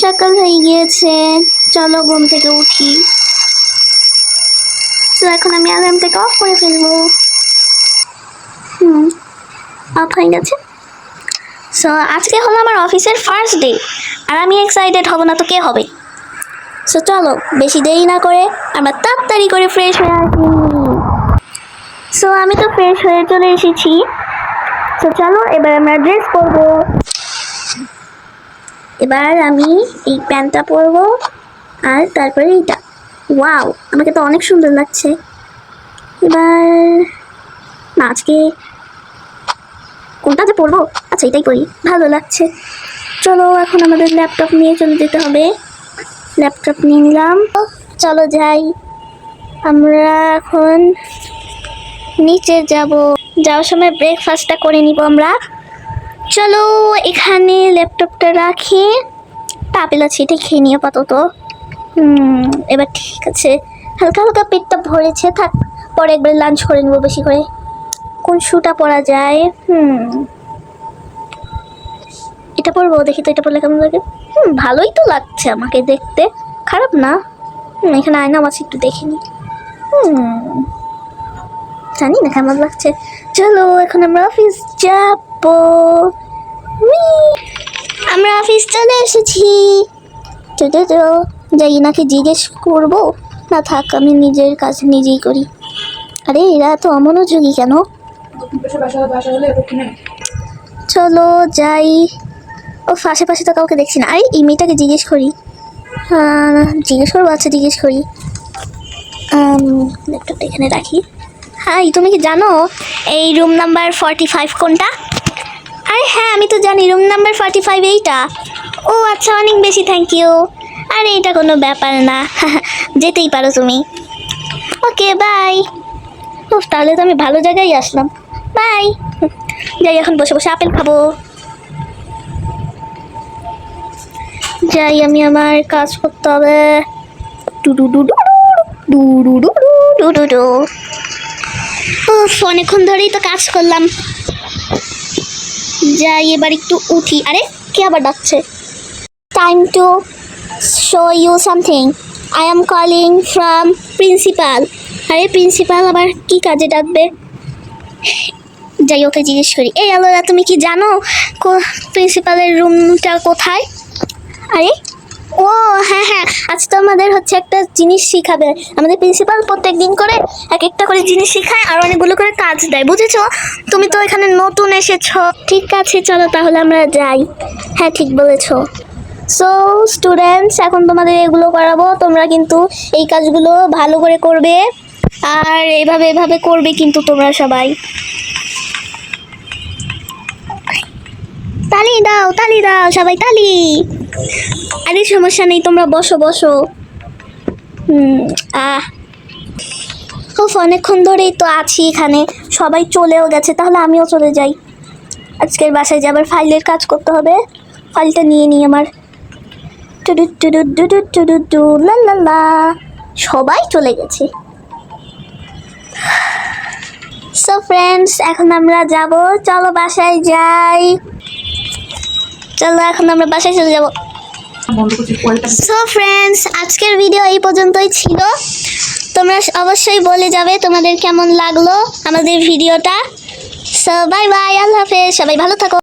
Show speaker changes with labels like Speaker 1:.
Speaker 1: সকাল হয়ে গিয়েছে, চলো ঘুম থেকে উঠি। তো এখন আমি অ্যালার্মটাকে অফ করে ফেলবো। অফ হয়ে গেছে। সো আজকে হলো আমার অফিসের ফার্স্ট ডে, আর আমি এক্সাইটেড হব না তো কে হবে। সো চলো বেশি দেরি না করে আমরা তাড়াতাড়ি করে ফ্রেশ হয়ে আসি। সো আমি তো ফ্রেশ হয়ে চলে এসেছি। সো চলো এবার আমরা ড্রেস পরবো। এবার আমি এই প্যান্টটা পরবো আর তারপরে এইটা। ওয়াও, আমাকে তো অনেক সুন্দর লাগছে। এবার না, আজকে কোনটা যে পরবো, আচ্ছা এটাই পরি, ভালো লাগছে। চলো এখন আমাদের ল্যাপটপ নিয়ে চলে যেতে হবে। ল্যাপটপ নিয়ে নিলাম, চলো যাই। আমরা এখন নিচে যাব, যাওয়ার সময় ব্রেকফাস্টটা করে নিব আমরা। চলো এখানে ল্যাপটপটা রাখি, আপেল আছে এটা খেয়ে নিয়ে আপাতত। এবার ঠিক আছে, হালকা হালকা পেটটা ভরেছে, থাক পরে একবার লাঞ্চ করে নেবো বেশি করে। কোন শুটা পরা যায়? এটা পরবো, দেখি তো এটা পরলে কেমন লাগে। ভালোই তো লাগছে আমাকে দেখতে, খারাপ না। এখানে আয়না আছে, একটু দেখে নি। জানি না কেমন লাগছে। চলো এখন আমরা অফিস যাবো। আমরা অফিস চলে এসেছি। যাই নাকি জিজ্ঞেস করবো? না থাক, আমি নিজের কাজ নিজেই করি। আরে এরা তো অমনোযোগী কেন? চলো যাই। ও আশেপাশে তো কাউকে দেখছি না। আরে এই মেয়েটাকে জিজ্ঞেস করি। জিজ্ঞেস করবো, আচ্ছা জিজ্ঞেস করি। ল্যাপটপটা এখানে রাখি। হাই, তুমি কি জানো এই রুম নাম্বার 45 কোনটা? আরে হ্যাঁ আমি তো জানি, রুম নাম্বার 45 এইটা। ও আচ্ছা, অনেক বেশি থ্যাংক ইউ। আরে এটা কোনো ব্যাপার না, যেতেই পারো তুমি। Okay bye. ও তাহলে তো আমি ভালো জায়গায় আসলাম। বাই। যাই, এখন বসে বসে আপেল খাবো। যাই, আমি আমার কাজ করতে হবে। অনেকক্ষণ ধরেই তো কাজ করলাম। যাই এবার একটু উঠি। আরে কে আবার ডাকছে? Time to show you something. I am calling from principal. আরে প্রিন্সিপাল আবার কি কাজে ডাকবে? যাই ওকে জিজ্ঞেস করি। এই আলোরা, তুমি কি জানো প্রিন্সিপালের রুমটা কোথায়? আরে ও হ্যাঁ হ্যাঁ, আজ তো আমাদের হচ্ছে একটা জিনিস শিখাবে। আমাদের প্রিন্সিপাল প্রত্যেক দিন করে এক একটা করে জিনিস শেখায় আর অনেকগুলো করে কাজ দেয়, বুঝেছো? তুমি তো এখানে নতুন এসেছো। ঠিক আছে চলো তাহলে আমরা যাই। হ্যাঁ ঠিক বলেছো। সো স্টুডেন্টস, এখন তোমাদের এগুলো করাবো, তোমরা কিন্তু এই কাজগুলো ভালো করে করবে আর এভাবে এভাবে করবে কিন্তু তোমরা সবাই। তালি দাও, তালি দাও সবাই, তালি। আরে সমস্যা নেই, তোমরা বসো বসো। অনেকক্ষণ ধরেই তো আছি এখানে, সবাই চলেও গেছে, তাহলে আমিও চলে যাই। আজকের বাসায় যে আবার ফাইলের কাজ করতে হবে, ফাইলটা নিয়ে নিই আমার। লা সবাই চলে গেছে। সো ফ্রেন্ডস, এখন আমরা যাব, চলো বাসায় যাই। চলো এখন আমরা বাসায় চলে যাব। সো ফ্রেন্ডস, আজকের ভিডিও এই পর্যন্তই ছিল। তোমরা অবশ্যই বলে যাবে তোমাদের কেমন লাগলো আমাদের ভিডিওটা। সো বাই বাই, আল্লাহ হাফেজ, সবাই ভালো থাকো।